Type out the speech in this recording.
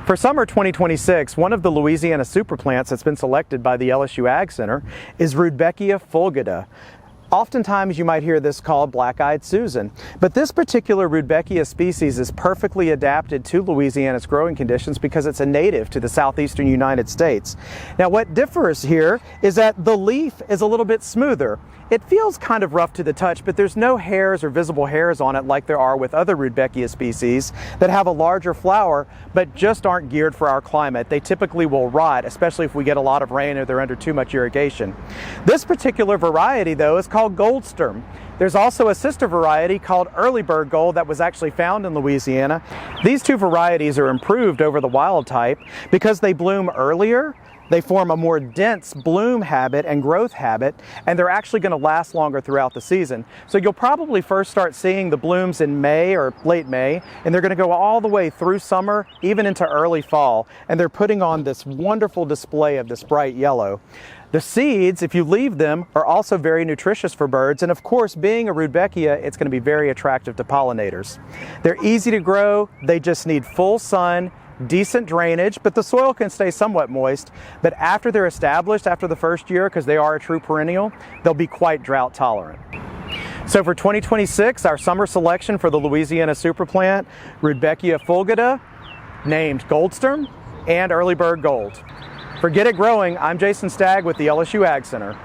For summer 2026, one of the Louisiana Super Plants that's been selected by the LSU AgCenter is Rudbeckia fulgida. Oftentimes you might hear this called black-eyed Susan, but this particular Rudbeckia species is perfectly adapted to Louisiana's growing conditions because it's a native to the southeastern United States. Now what differs here is that the leaf is a little bit smoother. It feels kind of rough to the touch, but there's no hairs or visible hairs on it like there are with other Rudbeckia species that have a larger flower but just aren't geared for our climate. They typically will rot, especially if we get a lot of rain or they're under too much irrigation. This particular variety though is called Goldsturm. There's also a sister variety called Early Bird Gold that was actually found in Louisiana. These two varieties are improved over the wild type because they bloom earlier, they form a more dense bloom habit and growth habit, and they're actually going to last longer throughout the season. So you'll probably first start seeing the blooms in May or late May, and they're going to go all the way through summer, even into early fall, and they're putting on this wonderful display of this bright yellow. The seeds, if you leave them, are also very nutritious for birds, and of course, being a Rudbeckia, it's going to be very attractive to pollinators. They're easy to grow, they just need full sun, decent drainage, but the soil can stay somewhat moist. But after they're established, after the first year, because they are a true perennial, they'll be quite drought tolerant. So for 2026, our summer selection for the Louisiana Super Plant, Rudbeckia fulgida, named Goldsturm and Early Bird Gold. For Get It Growing, I'm Jason Stagg with the LSU AgCenter.